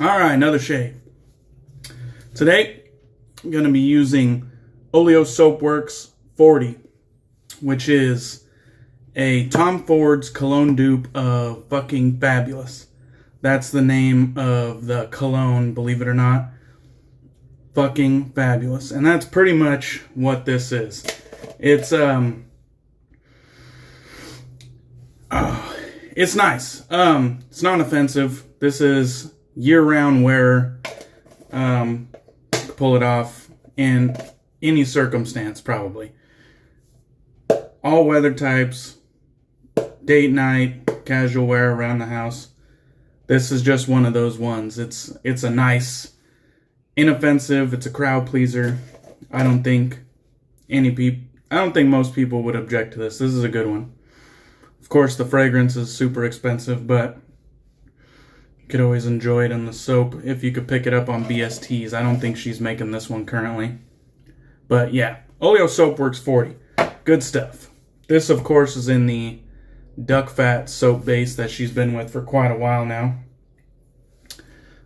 Alright, another shave. Today, I'm going to be using Oleo Soapworks 40, which is a Tom Ford's cologne dupe of fucking fabulous. That's the name of the cologne, believe it or not. Fucking fabulous. And that's pretty much what this is. It's nice. It's not offensive. This is year-round wear. Pull it off in any circumstance, probably. All weather types, date night, casual wear around the house. This is just one of those ones. It's a nice, inoffensive. It's a crowd pleaser. I don't think most people would object to this. This is a good one. Of course, the fragrance is super expensive, but you could always enjoy it in the soap if you could pick it up on BSTs. I don't think she's making this one currently. But yeah, Oleo Soapworks 40. Good stuff. This, of course, is in the duck fat soap base that she's been with for quite a while now.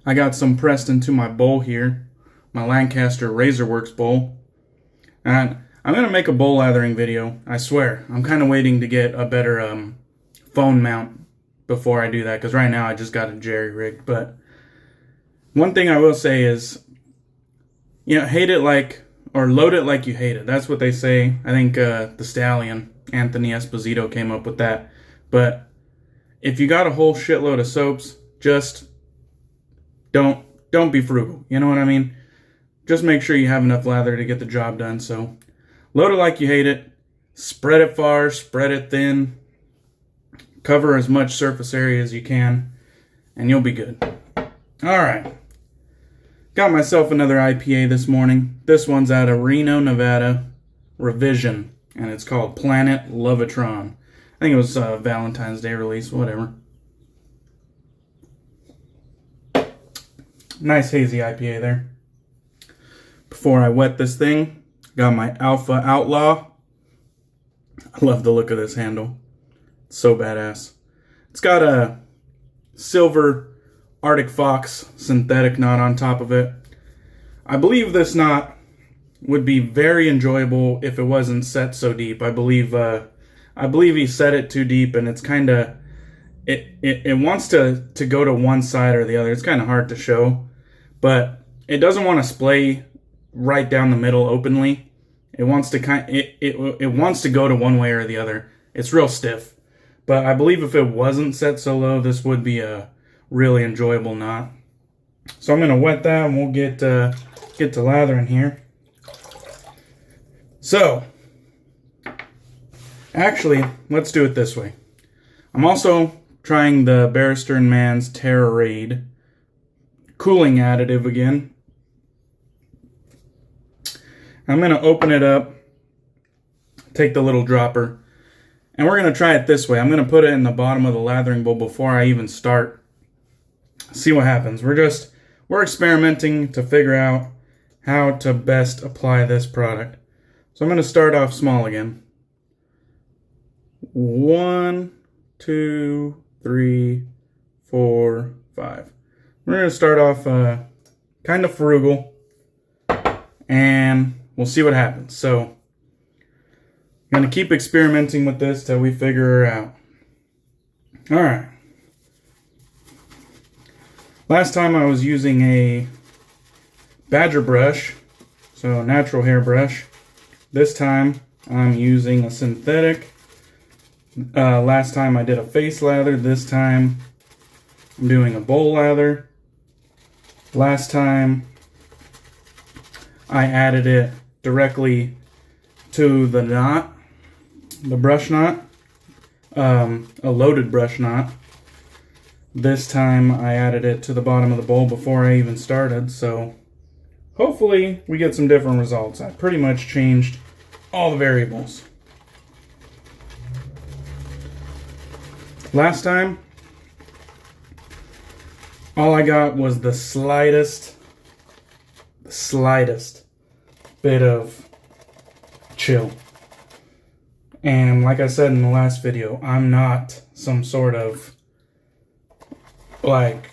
I got some pressed into my bowl here, my Lancaster Razorworks bowl. And I'm going to make a bowl lathering video, I swear. I'm kind of waiting to get a better phone mount before I do that, because right now I just got a jerry rigged. But one thing I will say is, hate it like, or load it like you hate it. That's what they say. I think the Stallion, Anthony Esposito, came up with that. But if you got a whole shitload of soaps, just don't be frugal. You know what I mean? Just make sure you have enough lather to get the job done. So load it like you hate it. Spread it far, spread it thin. Cover as much surface area as you can, and you'll be good. Alright. Got myself another IPA this morning. This one's out of Reno, Nevada. Revision. And it's called Planet Lovatron. I think it was Valentine's Day release, whatever. Nice hazy IPA there. Before I wet this thing, got my Alpha Outlaw. I love the look of this handle. It's so badass. It's got a silver Arctic Fox synthetic knot on top of it. I believe this knot would be very enjoyable if it wasn't set so deep. I believe he set it too deep, and it's kind of it wants to go to one side or the other. It's kind of hard to show, but it doesn't want to splay right down the middle openly. It wants to it wants to go to one way or the other. It's real stiff. But I believe if it wasn't set so low, this would be a really enjoyable knot. So I'm going to wet that, and we'll get to lathering here. So, actually, let's do it this way. I'm also trying the Barrister and Mann's Terrorade cooling additive again. I'm going to open it up, take the little dropper, and we're going to try it this way. I'm going to put it in the bottom of the lathering bowl before I even start. See what happens. We're experimenting to figure out how to best apply this product. So I'm going to start off small again. 1, 2, 3, 4, 5. We're going to start off kind of frugal, and we'll see what happens. So I'm going to keep experimenting with this till we figure her out. Alright. Last time I was using a badger brush, so a natural hair brush. This time I'm using a synthetic. Last time I did a face lather. This time I'm doing a bowl lather. Last time I added it directly to the knot. The brush knot, a loaded brush knot. This time I added it to the bottom of the bowl before I even started, so hopefully we get some different results. I pretty much changed all the variables. Last time, all I got was the slightest bit of chill. And like I said in the last video, I'm not some sort of like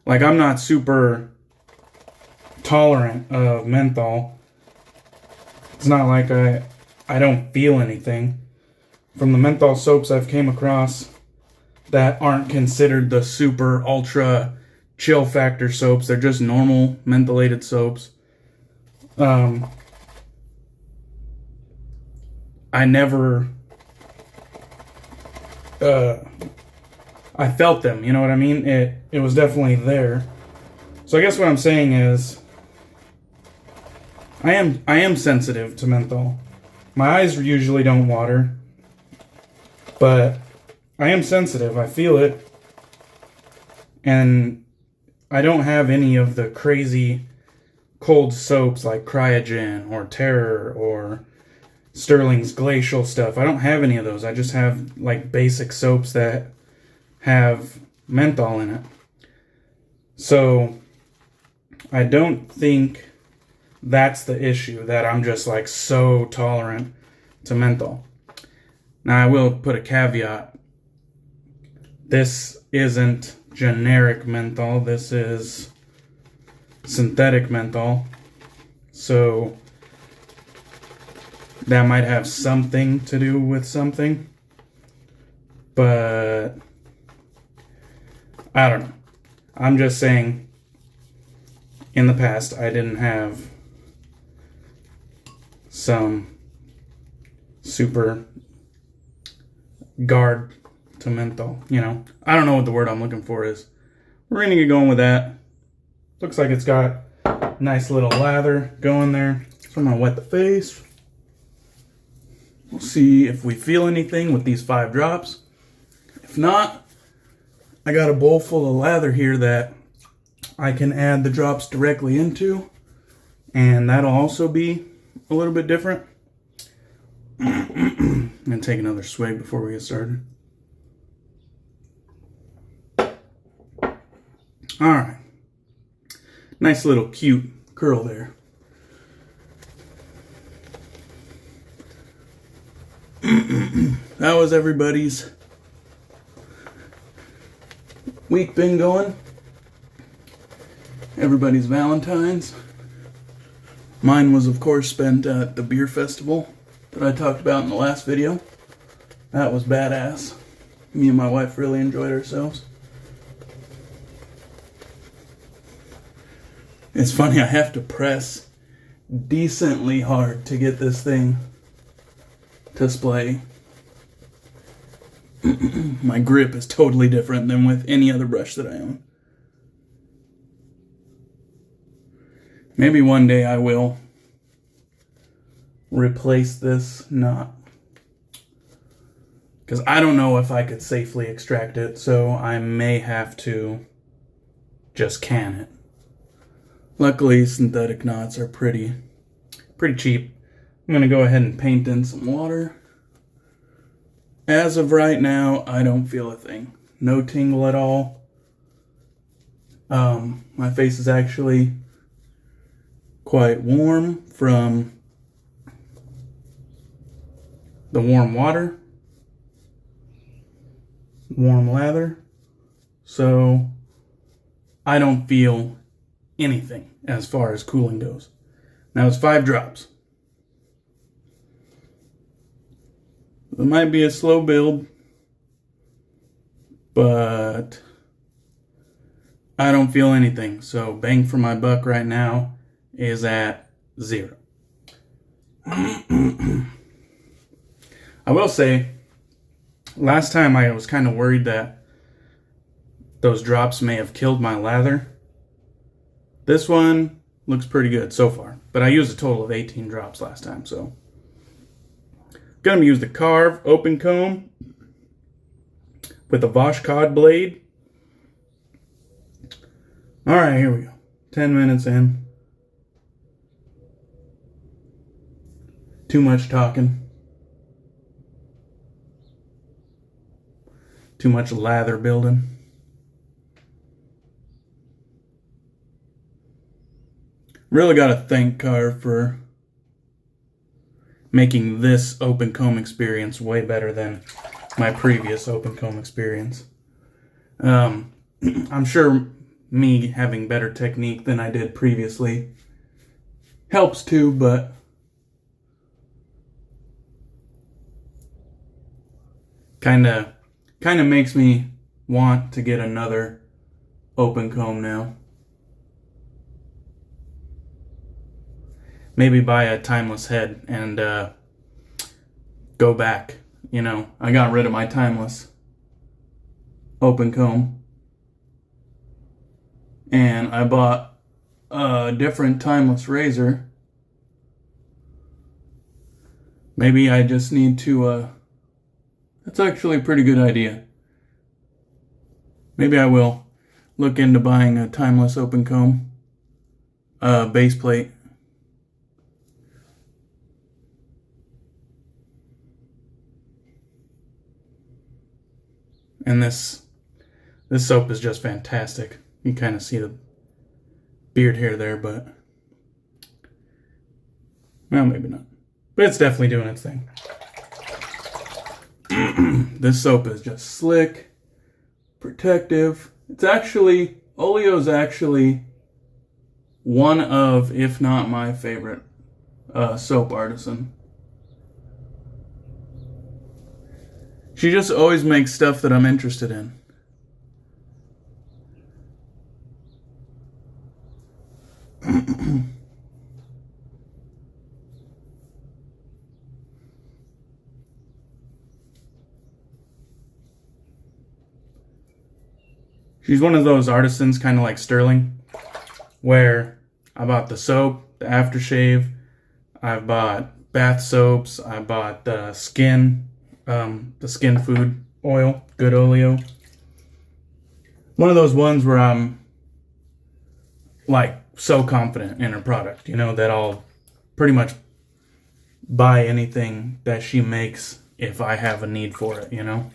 Like, I'm not super tolerant of menthol. It's not like I don't feel anything. From the menthol soaps I've came across that aren't considered the super ultra chill factor soaps, they're just normal mentholated soaps. I never I felt them, you know what I mean? It was definitely there. So I guess what I'm saying is I am sensitive to menthol. My eyes usually don't water, but I am sensitive. I feel it. And I don't have any of the crazy cold soaps like Cryogen or Terror or Sterling's Glacial stuff. I don't have any of those. I just have like basic soaps that have menthol in it. So I don't think that's the issue, that I'm just like so tolerant to menthol. Now I will put a caveat. This isn't generic menthol. This is synthetic menthol. So that might have something to do with something. But I don't know. I'm just saying, in the past, I didn't have some super guard to menthol, you know. I don't know what the word I'm looking for is. We're going to get going with that. Looks like it's got a nice little lather going there. So I'm going to wet the face. We'll see if we feel anything with these 5 drops. If not, I got a bowl full of lather here that I can add the drops directly into, and that'll also be a little bit different. I'm going to take another swig before we get started. Alright. Nice little cute curl there. How was everybody's week been going? Everybody's Valentine's. Mine was, of course, spent at the beer festival that I talked about in the last video. That was badass. Me and my wife really enjoyed ourselves. It's funny, I have to press decently hard to get this thing to splay. My grip is totally different than with any other brush that I own. Maybe one day I will replace this knot, because I don't know if I could safely extract it, so I may have to just can it. Luckily, synthetic knots are pretty cheap. I'm going to go ahead and paint in some water. As of right now, I don't feel a thing. No tingle at all. My face is actually quite warm from the warm water, warm lather. So I don't feel anything as far as cooling goes. Now it's 5 drops. It might be a slow build, but I don't feel anything. So bang for my buck right now is at 0. I will say, last time I was kind of worried that those drops may have killed my lather. This one looks pretty good so far, but I used a total of 18 drops last time, so. Gonna use the Karve open comb with a Vashkod blade. Alright, here we go. 10 minutes in. Too much talking. Too much lather building. Really gotta thank Karve for making this open comb experience way better than my previous open comb experience. I'm sure me having better technique than I did previously helps too, but kind of makes me want to get another open comb now. Maybe buy a timeless head and go back. You know, I got rid of my timeless open comb and I bought a different timeless razor. Maybe I just need to that's actually a pretty good idea. Maybe I will look into buying a timeless open comb base plate. And this soap is just fantastic. You can kind of see the beard hair there, but well, maybe not. But it's definitely doing its thing. This soap is just slick, protective. It's actually, Oleo's actually one of, if not my favorite, soap artisan. She just always makes stuff that I'm interested in. She's one of those artisans, kind of like Sterling, where I bought the soap, the aftershave, I bought bath soaps, I bought the skin food oil, good Oleo. One of those ones where I'm like so confident in her product, you know, that I'll pretty much buy anything that she makes if I have a need for it, you know.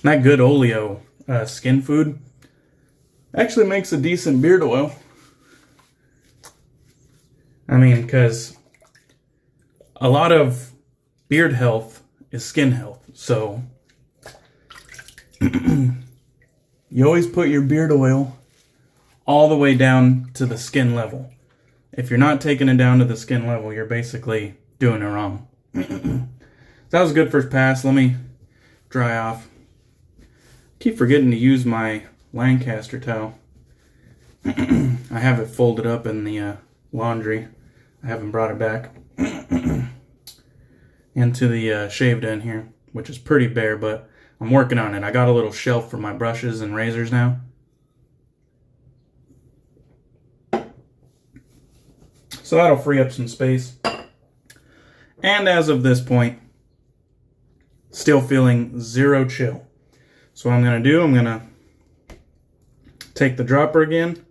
That good Oleo skin food actually makes a decent beard oil. I mean, because a lot of beard health is skin health. So you always put your beard oil all the way down to the skin level. If you're not taking it down to the skin level, you're basically doing it wrong. That was a good first pass. Let me dry off. Keep forgetting to use my Lancaster towel. I have it folded up in the laundry. I haven't brought it back into the shaved end here, which is pretty bare, but I'm working on it. I got a little shelf for my brushes and razors now. So that'll free up some space. And as of this point, still feeling zero chill. So what I'm going to do, I'm going to take the dropper again.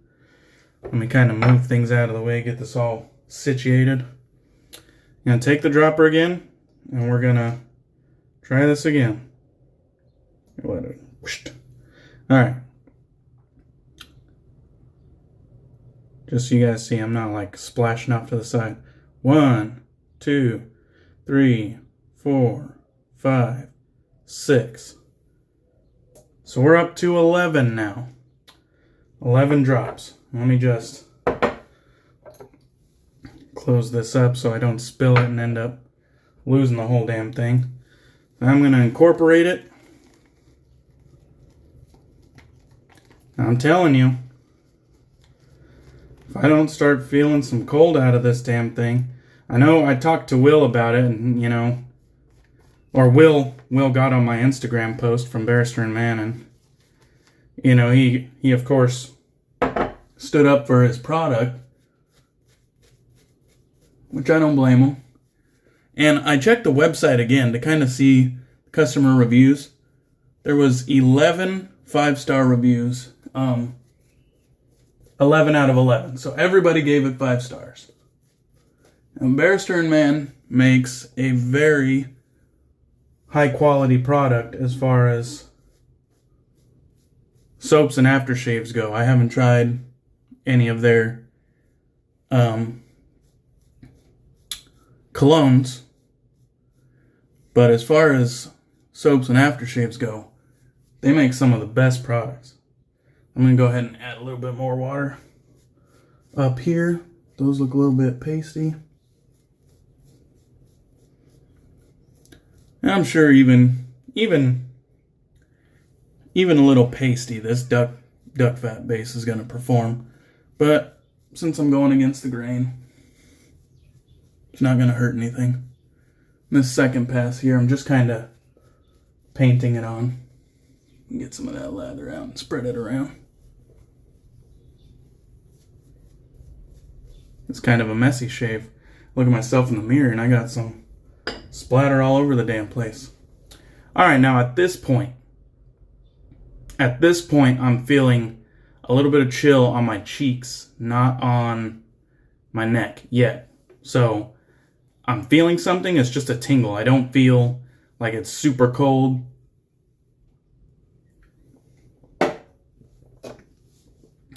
Let me kind of move things out of the way, get this all situated. I'm going to take the dropper again, and we're going to try this again. Alright. Just so you guys see, I'm not like splashing off to the side. 1, 2, 3, 4, 5, 6. So we're up to 11 now. 11 drops. Let me just close this up so I don't spill it and end up losing the whole damn thing. I'm going to incorporate it. I'm telling you, if I don't start feeling some cold out of this damn thing, I know I talked to Will about it, and you know, or Will got on my Instagram post from Barrister and Mann, and you know, he of course stood up for his product, which I don't blame him. And I checked the website again to kind of see customer reviews. There was 11 5-star reviews. 11 out of 11. So everybody gave it 5 stars. And Barrister and Mann makes a very high quality product as far as soaps and aftershaves go. I haven't tried any of their colognes, but as far as soaps and aftershaves go, They make some of the best products. I'm going to go ahead and add a little bit more water up here. Those look a little bit pasty. And I'm sure even a little pasty, this duck fat base is going to perform. But since I'm going against the grain, it's not going to hurt anything. This second pass here, I'm just kind of painting it on. Get some of that lather out and spread it around. It's kind of a messy shave. Look at myself in the mirror and I got some splatter all over the damn place. Alright, now at this point, I'm feeling a little bit of chill on my cheeks, not on my neck yet. So I'm feeling something, it's just a tingle. I don't feel like it's super cold.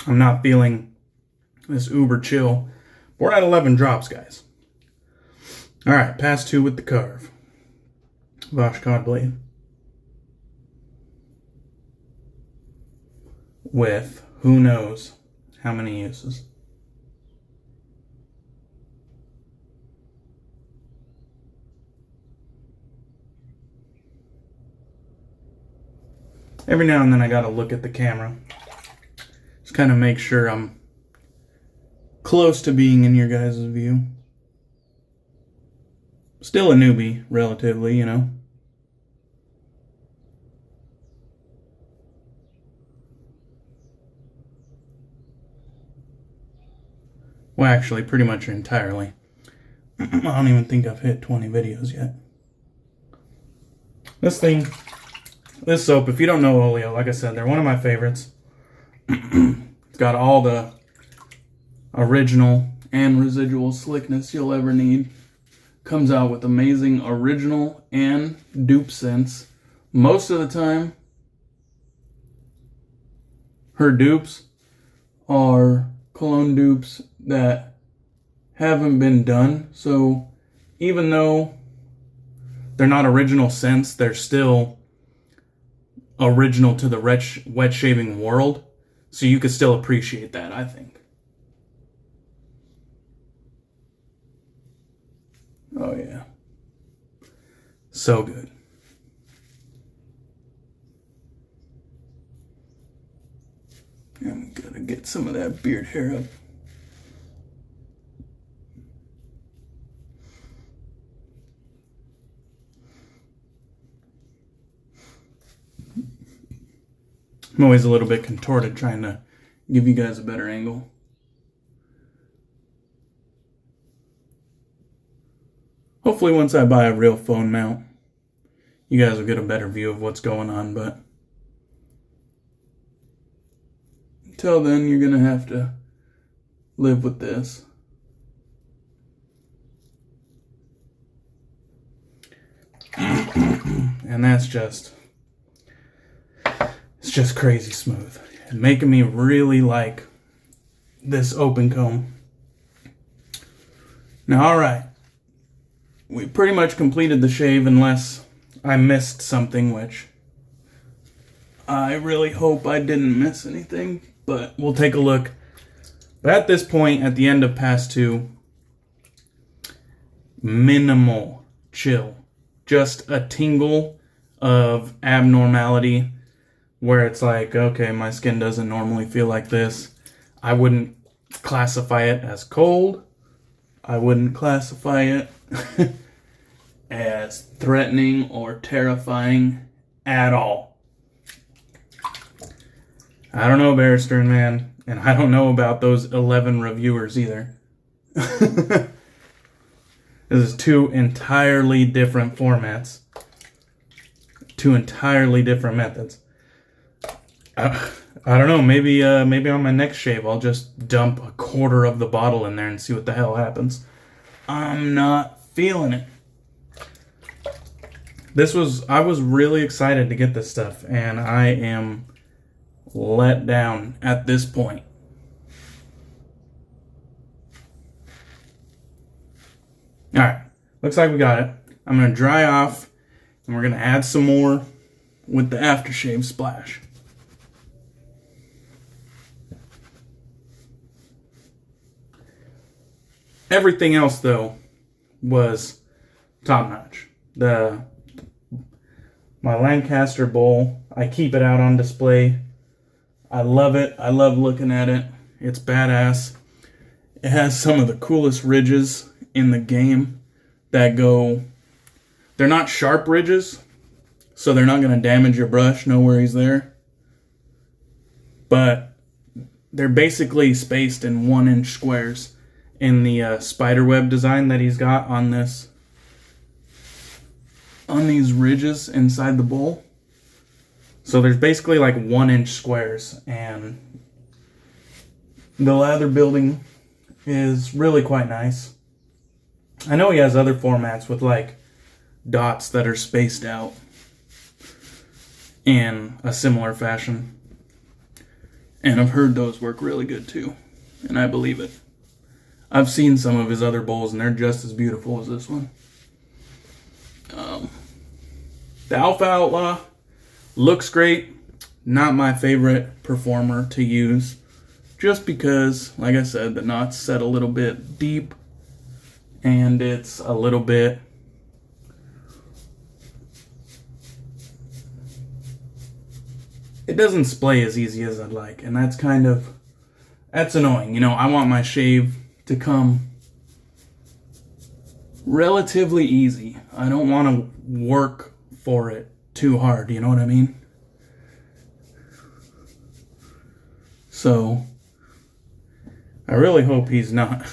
I'm not feeling this uber chill. We're at 11 drops, guys. Alright, pass 2 with the Karve Vashkod blade. With who knows how many uses. Every now and then I gotta look at the camera. Just kind of make sure I'm close to being in your guys' view. Still a newbie, relatively, you know. Well, actually, pretty much entirely. I don't even think I've hit 20 videos yet. This soap, if you don't know Oleo, like I said, they're one of my favorites. It's got all the original and residual slickness you'll ever need. Comes out with amazing original and dupe scents. Most of the time, her dupes are cologne dupes that haven't been done. So even though they're not original scents, they're still original to the wet shaving world. So you could still appreciate that, I think. Oh yeah. So good. I'm gonna get some of that beard hair up. I'm always a little bit contorted trying to give you guys a better angle. Hopefully once I buy a real phone mount, you guys will get a better view of what's going on, but until then, you're going to have to live with this. And that's just, it's just crazy smooth. And making me really like this open comb. Now, alright. We pretty much completed the shave unless I missed something, which I really hope I didn't miss anything, but we'll take a look. But at this point, at the end of pass 2, minimal chill. Just a tingle of abnormality where it's like, okay, my skin doesn't normally feel like this. I wouldn't classify it as cold. I wouldn't classify it as threatening or terrifying at all. I don't know, Barrister and Mann, and I don't know about those 11 reviewers either. This is 2 entirely different formats. 2 entirely different methods. I don't know, maybe on my next shave I'll just dump a quarter of the bottle in there and see what the hell happens. I'm not feeling it. I was really excited to get this stuff, and I am let down at this point. Alright, looks like we got it. I'm going to dry off, and we're going to add some more with the aftershave splash. Everything else, though, was top-notch. My Lancaster bowl, I keep it out on display. I love it. I love looking at it. It's badass. It has some of the coolest ridges in the game that go... They're not sharp ridges, so they're not going to damage your brush. No worries there. But they're basically spaced in 1-inch squares in the spiderweb design that he's got on this, on these ridges inside the bowl. So there's basically like 1-inch squares, and the lather building is really quite nice. I know he has other formats with like dots that are spaced out in a similar fashion, and I've heard those work really good too, and I believe it. I've seen some of his other bowls and they're just as beautiful as this one. The Alpha Outlaw looks great. Not my favorite performer to use, just because, like I said, the knot's set a little bit deep and it's a little bit it doesn't splay as easy as I'd like, and that's annoying. You know, I want my shave to come relatively easy. I don't want to work for it too hard, you know what I mean? So I really hope he's not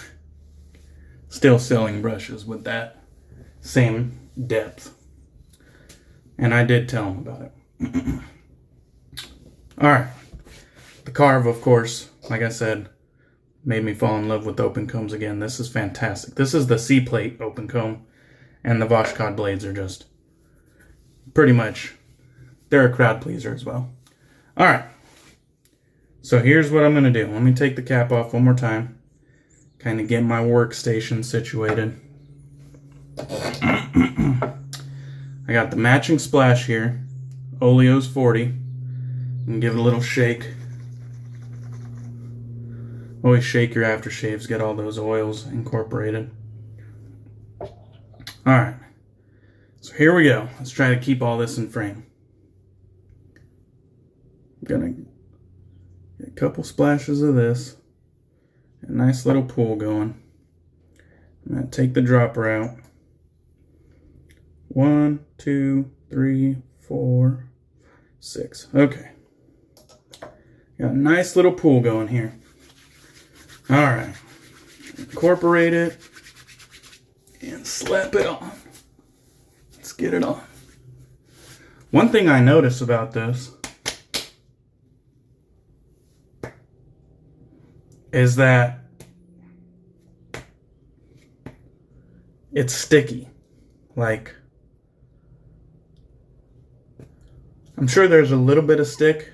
still selling brushes with that same depth. And I did tell him about it. Alright. The Karve, of course, like I said, made me fall in love with open combs again. This is fantastic. This is the C-plate open comb, and the Vashkod blades are just pretty much, they're a crowd pleaser as well. Alright. So here's what I'm going to do. Let me take the cap off one more time. Kind of get my workstation situated. I got the matching splash here. Oleo's 40. And give it a little shake. Always shake your aftershaves. Get all those oils incorporated. Alright. So here we go. Let's try to keep all this in frame. I'm going to get a couple splashes of this. A nice little pool going. I'm going to take the dropper out. 1, 2, 3, 4, 6. Okay. Got a nice little pool going here. Alright. Incorporate it. And slap it on. Let's get it on. One thing I notice about this is that it's sticky. Like, I'm sure there's a little bit of stick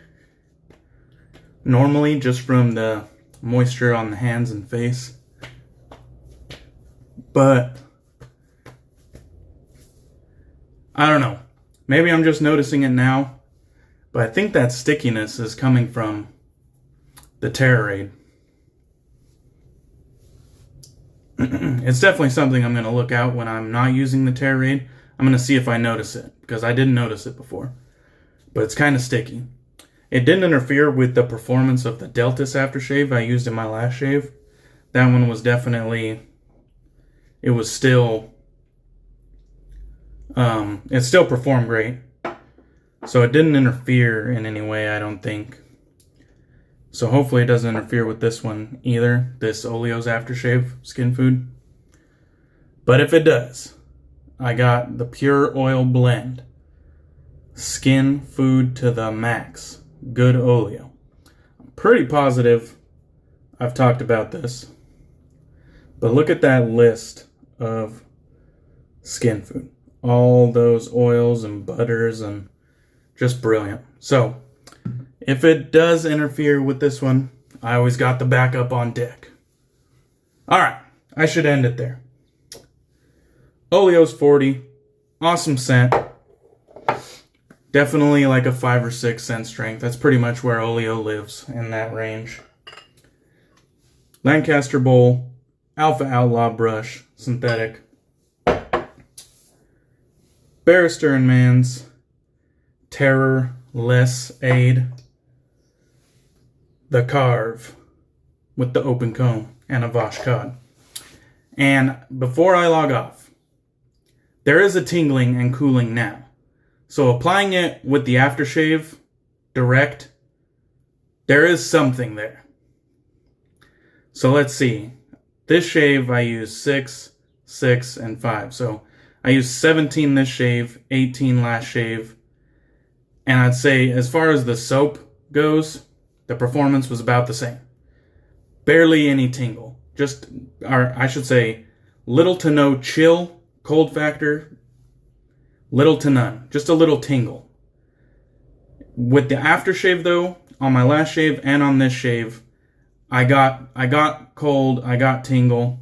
normally just from the moisture on the hands and face, but I don't know. Maybe I'm just noticing it now, but I think that stickiness is coming from the Terrorade. It's definitely something I'm going to look out when I'm not using the Terrorade. I'm going to see if I notice it, because I didn't notice it before. But it's kind of sticky. It didn't interfere with the performance of the Deltas aftershave I used in my last shave. That one was definitely, it was still, it still performed great. So it didn't interfere in any way, I don't think. So hopefully it doesn't interfere with this one either, this Oleo's aftershave skin food. But if it does, I got the Pure Oil Blend. Skin food to the max. Good Oleo. I'm pretty positive I've talked about this. But look at that list of skin food. All those oils and butters and just brilliant. So, if it does interfere with this one, I always got the backup on deck. Alright, I should end it there. Oleo's 40. Awesome scent. Definitely like a 5 or 6 cent strength. That's pretty much where Oleo lives, in that range. Lancaster bowl, Alpha Outlaw brush, synthetic. Barrister and Mann's Terrorade. The Karve with the open comb and a wash cod. And before I log off, there is a tingling and cooling now. So applying it with the aftershave direct, there is something there. So let's see. This shave I use 6, 6, and 5. So I used 17 this shave, 18 last shave. And I'd say as far as the soap goes, the performance was about the same. Barely any tingle. Just, or I should say, little to no chill, cold factor, little to none. Just a little tingle. With the aftershave though, on my last shave and on this shave, I got cold, I got tingle.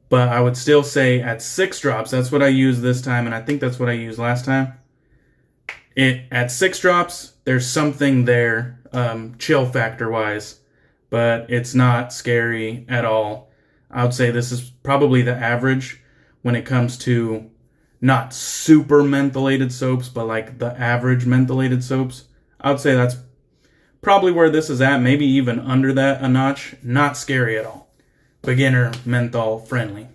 But I would still say at 6 drops, that's what I used this time, and I think that's what I used last time. At 6 drops, there's something there, chill factor wise, but it's not scary at all. I would say this is probably the average when it comes to not super mentholated soaps, but like the average mentholated soaps. I would say that's probably where this is at, maybe even under that a notch. Not scary at all. Beginner menthol friendly.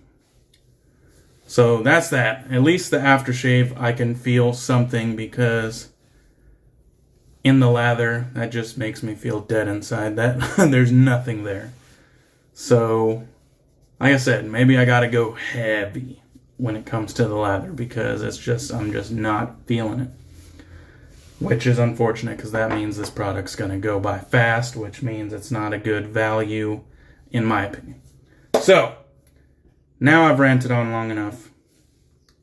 So that's that. At least the aftershave, I can feel something, because in the lather, that just makes me feel dead inside. That there's nothing there. So, like I said, maybe I gotta go heavy when it comes to the lather, because I'm just not feeling it. Which is unfortunate, because that means this product's gonna go by fast, which means it's not a good value, in my opinion. So, now I've ranted on long enough.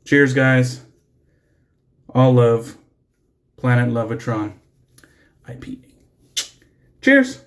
Cheers, guys. All love. Planet Lovatron IPA. Cheers.